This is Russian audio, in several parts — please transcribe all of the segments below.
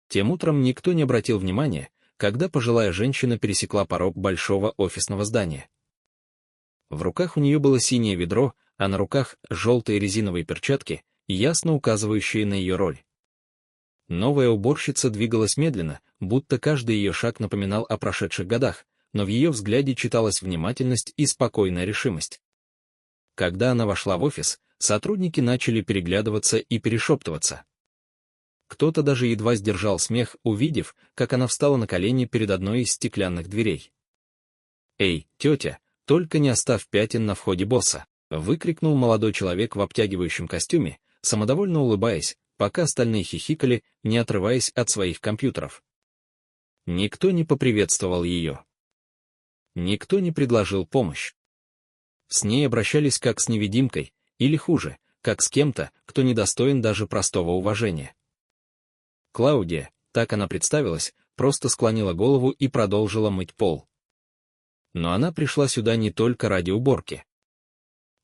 Тем утром никто не обратил внимания, когда пожилая женщина пересекла порог большого офисного здания. В руках у нее было синее ведро, а на руках желтые резиновые перчатки, ясно указывающие на ее роль. Новая уборщица двигалась медленно, будто каждый ее шаг напоминал о прошедших годах, но в ее взгляде читалась внимательность и спокойная решимость. Когда она вошла в офис, сотрудники начали переглядываться и перешептываться. Кто-то даже едва сдержал смех, увидев, как она встала на колени перед одной из стеклянных дверей. «Эй, тетя, только не оставь пятен на входе босса!» — выкрикнул молодой человек в обтягивающем костюме, самодовольно улыбаясь, пока остальные хихикали, не отрываясь от своих компьютеров. Никто не поприветствовал ее. Никто не предложил помощь. С ней обращались как с невидимкой, или хуже, как с кем-то, кто недостоин даже простого уважения. Клаудия, так она представилась, просто склонила голову и продолжила мыть пол. Но она пришла сюда не только ради уборки.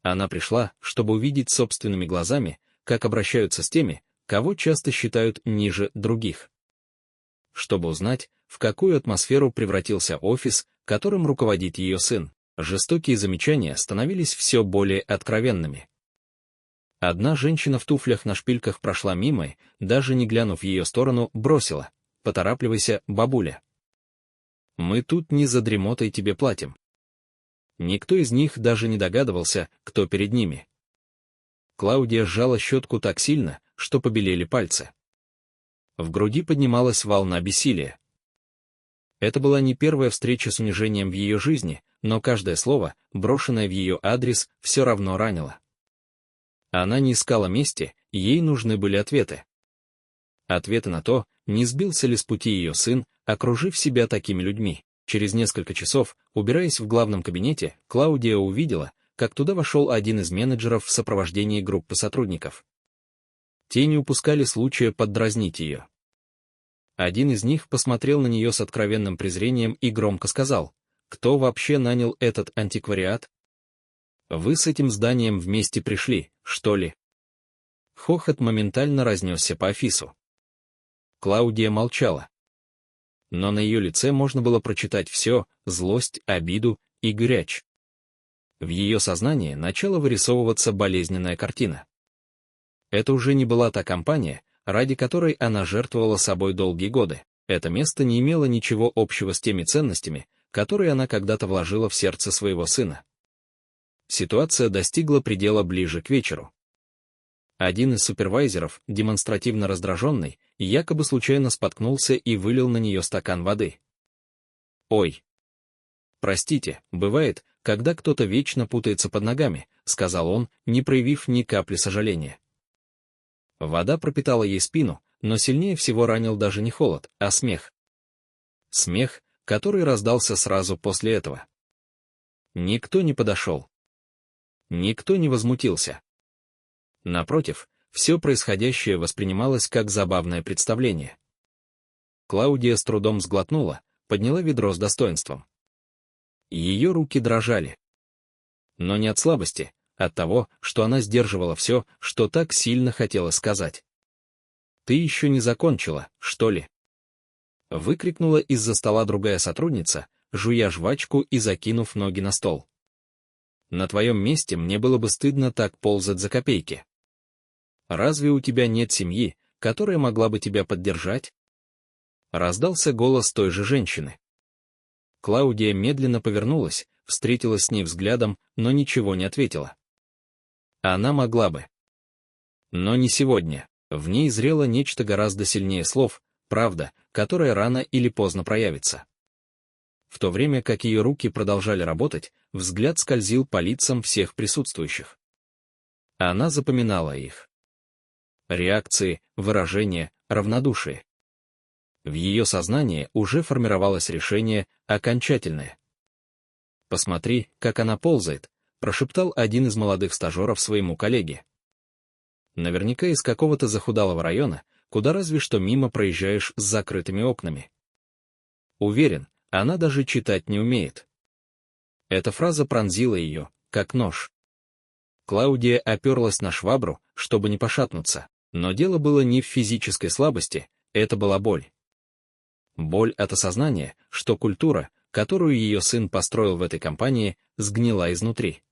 Она пришла, чтобы увидеть собственными глазами, как обращаются с теми, кого часто считают ниже других. Чтобы узнать, в какую атмосферу превратился офис, которым руководит ее сын, жестокие замечания становились все более откровенными. Одна женщина в туфлях на шпильках прошла мимо и, даже не глянув в ее сторону, бросила: «Поторапливайся, бабуля. Мы тут не за дремотой тебе платим». Никто из них даже не догадывался, кто перед ними. Клаудия сжала щетку так сильно, что побелели пальцы. В груди поднималась волна бессилия. Это была не первая встреча с унижением в ее жизни, но каждое слово, брошенное в ее адрес, все равно ранило. Она не искала мести, ей нужны были ответы. Ответы на то, не сбился ли с пути ее сын, окружив себя такими людьми. Через несколько часов, убираясь в главном кабинете, Клаудия увидела, как туда вошел один из менеджеров в сопровождении группы сотрудников. Те не упускали случая поддразнить ее. Один из них посмотрел на нее с откровенным презрением и громко сказал: «Кто вообще нанял этот антиквариат? Вы с этим зданием вместе пришли, что ли?» Хохот моментально разнесся по офису. Клаудия молчала. Но на ее лице можно было прочитать все: злость, обиду и горечь. В ее сознании начала вырисовываться болезненная картина. Это уже не была та компания, ради которой она жертвовала собой долгие годы. Это место не имело ничего общего с теми ценностями, которые она когда-то вложила в сердце своего сына. Ситуация достигла предела ближе к вечеру. Один из супервайзеров, демонстративно раздраженный, якобы случайно споткнулся и вылил на нее стакан воды. «Ой! Простите, бывает, когда кто-то вечно путается под ногами», — сказал он, не проявив ни капли сожаления. Вода пропитала ей спину, но сильнее всего ранил даже не холод, а смех. Смех, который раздался сразу после этого. Никто не подошел. Никто не возмутился. Напротив, все происходящее воспринималось как забавное представление. Клаудия с трудом сглотнула, подняла ведро с достоинством. Ее руки дрожали. Но не от слабости, от того, что она сдерживала все, что так сильно хотела сказать. «Ты еще не закончила, что ли?» Выкрикнула из-за стола другая сотрудница, жуя жвачку и закинув ноги на стол. «На твоем месте мне было бы стыдно так ползать за копейки. Разве у тебя нет семьи, которая могла бы тебя поддержать?» Раздался голос той же женщины. Клаудия медленно повернулась, встретилась с ней взглядом, но ничего не ответила. Она могла бы. Но не сегодня. В ней зрело нечто гораздо сильнее слов, правда, которая рано или поздно проявится. В то время как ее руки продолжали работать, взгляд скользил по лицам всех присутствующих. Она запоминала их. Реакции, выражения, равнодушие. В ее сознании уже формировалось решение, окончательное. «Посмотри, как она ползает», — прошептал один из молодых стажеров своему коллеге. Наверняка из какого-то захудалого района, куда разве что мимо проезжаешь с закрытыми окнами. Уверен, она даже читать не умеет. Эта фраза пронзила ее, как нож. Клаудия оперлась на швабру, чтобы не пошатнуться, но дело было не в физической слабости, это была боль. Боль от осознания, что культура, которую ее сын построил в этой компании, сгнила изнутри.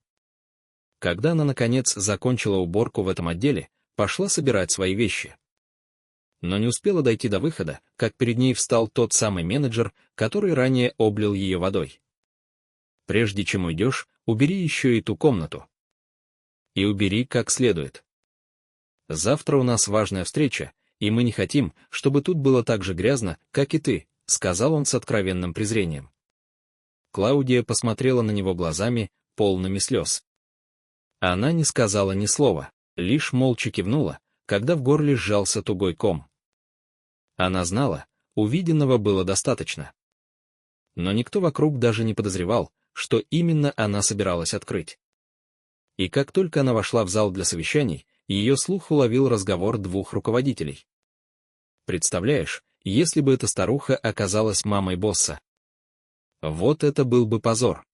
Когда она, наконец, закончила уборку в этом отделе, пошла собирать свои вещи. Но не успела дойти до выхода, как перед ней встал тот самый менеджер, который ранее облил ее водой. «Прежде чем уйдешь, убери еще и ту комнату. И убери как следует. Завтра у нас важная встреча, и мы не хотим, чтобы тут было так же грязно, как и ты», — сказал он с откровенным презрением. Клаудия посмотрела на него глазами, полными слез. Она не сказала ни слова, лишь молча кивнула, когда в горле сжался тугой ком. Она знала, увиденного было достаточно. Но никто вокруг даже не подозревал, что именно она собиралась открыть. И как только она вошла в зал для совещаний, ее слух уловил разговор двух руководителей. «Представляешь, если бы эта старуха оказалась мамой босса? Вот это был бы позор»,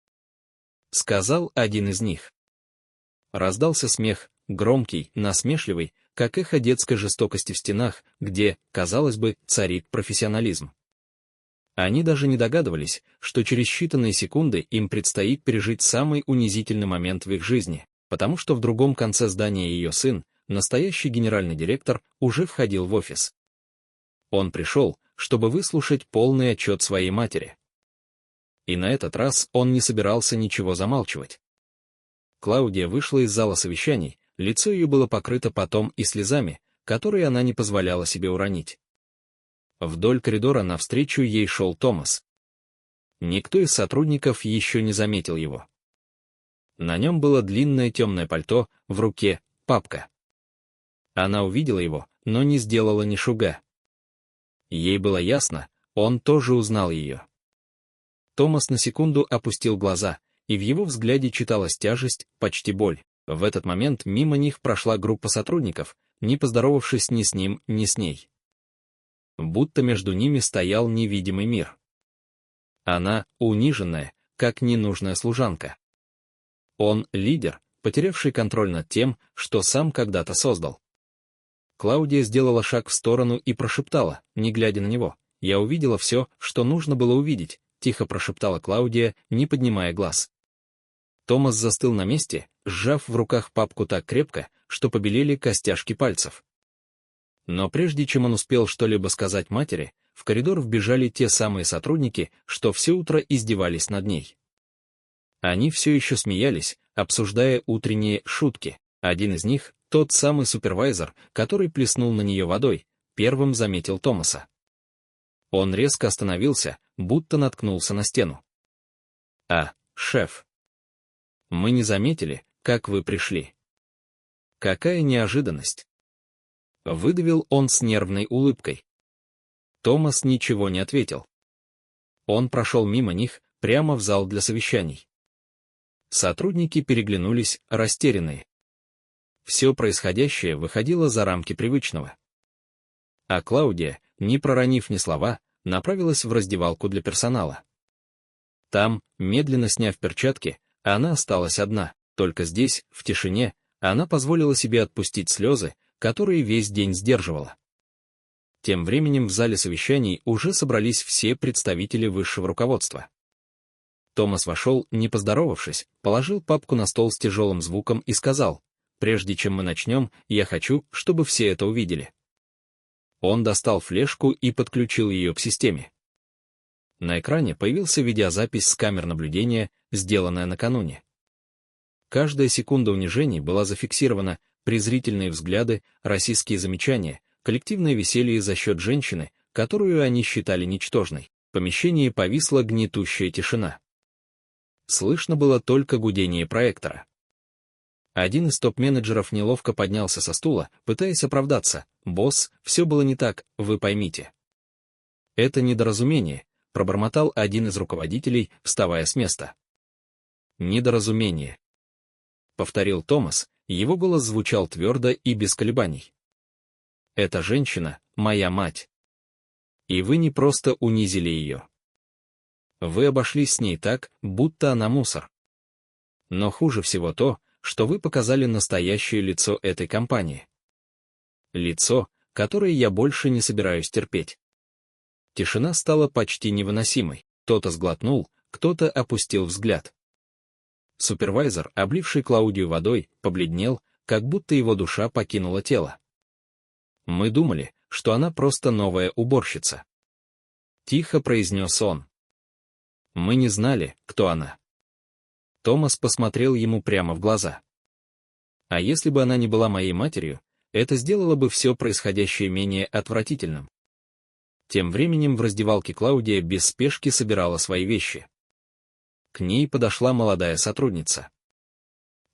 — сказал один из них. Раздался смех, громкий, насмешливый, как эхо детской жестокости в стенах, где, казалось бы, царит профессионализм. Они даже не догадывались, что через считанные секунды им предстоит пережить самый унизительный момент в их жизни, потому что в другом конце здания ее сын, настоящий генеральный директор, уже входил в офис. Он пришел, чтобы выслушать полный отчет своей матери. И на этот раз он не собирался ничего замалчивать. Клаудия вышла из зала совещаний, лицо ее было покрыто потом и слезами, которые она не позволяла себе уронить. Вдоль коридора навстречу ей шел Томас. Никто из сотрудников еще не заметил его. На нем было длинное темное пальто, в руке — папка. Она увидела его, но не сделала ни шуга. Ей было ясно, он тоже узнал ее. Томас на секунду опустил глаза, и в его взгляде читалась тяжесть, почти боль. В этот момент мимо них прошла группа сотрудников, не поздоровавшись ни с ним, ни с ней. Будто между ними стоял невидимый мир. Она, униженная, как ненужная служанка. Он — лидер, потерявший контроль над тем, что сам когда-то создал. Клаудия сделала шаг в сторону и прошептала, не глядя на него: «Я увидела все, что нужно было увидеть», — тихо прошептала Клаудия, не поднимая глаз. Томас застыл на месте, сжав в руках папку так крепко, что побелели костяшки пальцев. Но прежде чем он успел что-либо сказать матери, в коридор вбежали те самые сотрудники, что все утро издевались над ней. Они все еще смеялись, обсуждая утренние шутки. Один из них, тот самый супервайзер, который плеснул на нее водой, первым заметил Томаса. Он резко остановился, будто наткнулся на стену. Шеф. Мы не заметили, как вы пришли. Какая неожиданность!» Выдавил он с нервной улыбкой. Томас ничего не ответил. Он прошел мимо них, прямо в зал для совещаний. Сотрудники переглянулись, растерянные. Все происходящее выходило за рамки привычного. А Клаудия, не проронив ни слова, направилась в раздевалку для персонала. Там, медленно сняв перчатки, она осталась одна, только здесь, в тишине, она позволила себе отпустить слезы, которые весь день сдерживала. Тем временем в зале совещаний уже собрались все представители высшего руководства. Томас вошел, не поздоровавшись, положил папку на стол с тяжелым звуком и сказал: «Прежде чем мы начнем, я хочу, чтобы все это увидели». Он достал флешку и подключил ее к системе. На экране появился видеозапись с камер наблюдения, сделанная накануне. Каждая секунда унижений была зафиксирована, презрительные взгляды, расистские замечания, коллективное веселье за счет женщины, которую они считали ничтожной. В помещении повисла гнетущая тишина. Слышно было только гудение проектора. Один из топ-менеджеров неловко поднялся со стула, пытаясь оправдаться: «Босс, все было не так, вы поймите». «Это недоразумение», — пробормотал один из руководителей, вставая с места. «Недоразумение», — повторил Томас, его голос звучал твердо и без колебаний. «Эта женщина — моя мать. И вы не просто унизили ее. Вы обошлись с ней так, будто она мусор. Но хуже всего то, что вы показали настоящее лицо этой компании. Лицо, которое я больше не собираюсь терпеть». Тишина стала почти невыносимой. Кто-то сглотнул, кто-то опустил взгляд. Супервайзер, обливший Клаудию водой, побледнел, как будто его душа покинула тело. «Мы думали, что она просто новая уборщица», — тихо произнес он. «Мы не знали, кто она». Томас посмотрел ему прямо в глаза. «А если бы она не была моей матерью, это сделало бы все происходящее менее отвратительным». Тем временем в раздевалке Клаудия без спешки собирала свои вещи. К ней подошла молодая сотрудница.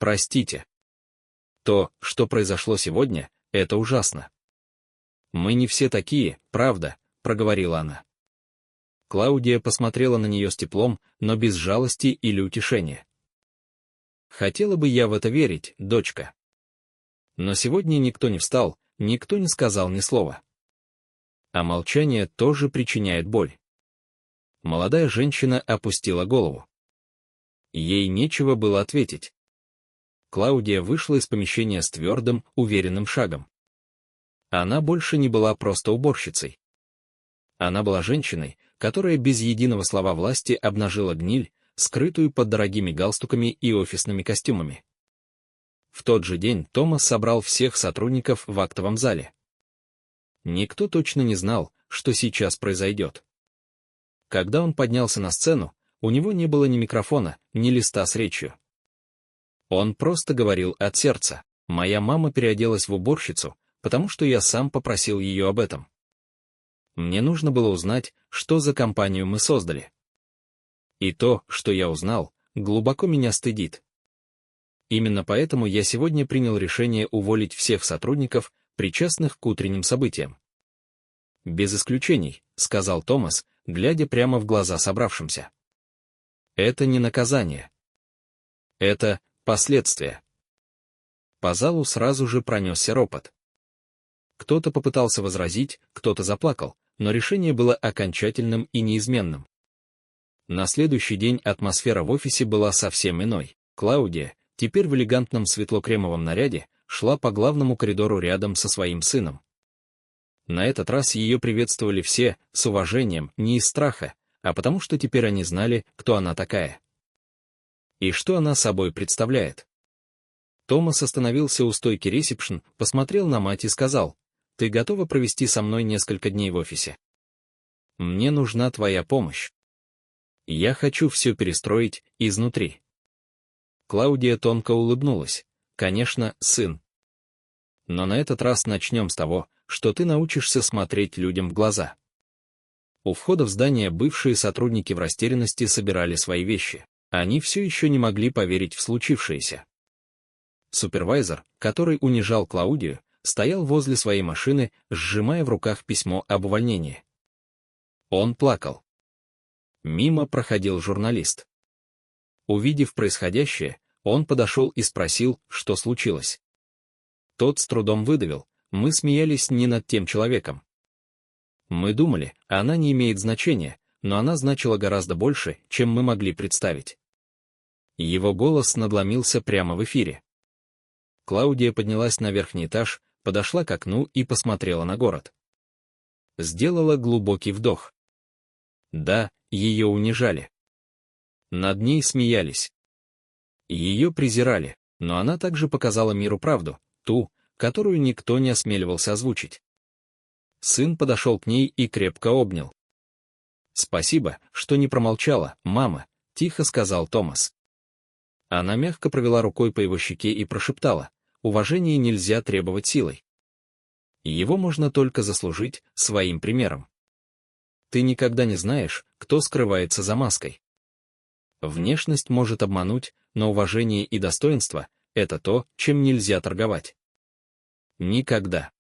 «Простите. То, что произошло сегодня, это ужасно. Мы не все такие, правда», — проговорила она. Клаудия посмотрела на нее с теплом, но без жалости или утешения. «Хотела бы я в это верить, дочка. Но сегодня никто не встал, никто не сказал ни слова. А молчание тоже причиняет боль». Молодая женщина опустила голову. Ей нечего было ответить. Клаудия вышла из помещения с твердым, уверенным шагом. Она больше не была просто уборщицей. Она была женщиной, которая без единого слова власти обнажила гниль, скрытую под дорогими галстуками и офисными костюмами. В тот же день Томас собрал всех сотрудников в актовом зале. Никто точно не знал, что сейчас произойдет. Когда он поднялся на сцену, у него не было ни микрофона, ни листа с речью. Он просто говорил от сердца. «Моя мама переоделась в уборщицу, потому что я сам попросил ее об этом. Мне нужно было узнать, что за компанию мы создали. И то, что я узнал, глубоко меня стыдит. Именно поэтому я сегодня принял решение уволить всех сотрудников, причастных к утренним событиям». «Без исключений», — сказал Томас, глядя прямо в глаза собравшимся. «Это не наказание. Это последствия». По залу сразу же пронесся ропот. Кто-то попытался возразить, кто-то заплакал, но решение было окончательным и неизменным. На следующий день атмосфера в офисе была совсем иной. Клаудия, теперь в элегантном светло-кремовом наряде, шла по главному коридору рядом со своим сыном. На этот раз ее приветствовали все, с уважением, не из страха, а потому что теперь они знали, кто она такая. И что она собой представляет. Томас остановился у стойки ресепшн, посмотрел на мать и сказал: «Ты готова провести со мной несколько дней в офисе? Мне нужна твоя помощь. Я хочу все перестроить изнутри». Клаудия тонко улыбнулась. «Конечно, сын. Но на этот раз начнем с того, что ты научишься смотреть людям в глаза». У входа в здание бывшие сотрудники в растерянности собирали свои вещи. Они все еще не могли поверить в случившееся. Супервайзер, который унижал Клаудию, стоял возле своей машины, сжимая в руках письмо об увольнении. Он плакал. Мимо проходил журналист. Увидев происходящее, он подошел и спросил, что случилось. Тот с трудом выдавил: «Мы смеялись не над тем человеком. Мы думали, она не имеет значения, но она значила гораздо больше, чем мы могли представить». Его голос надломился прямо в эфире. Клаудия поднялась на верхний этаж, подошла к окну и посмотрела на город. Сделала глубокий вдох. Да, ее унижали. Над ней смеялись. Ее презирали, но она также показала миру правду, ту, которую никто не осмеливался озвучить. Сын подошел к ней и крепко обнял. «Спасибо, что не промолчала, мама», — тихо сказал Томас. Она мягко провела рукой по его щеке и прошептала: «Уважение нельзя требовать силой. Его можно только заслужить своим примером. Ты никогда не знаешь, кто скрывается за маской. Внешность может обмануть, но уважение и достоинство — это то, чем нельзя торговать. Никогда».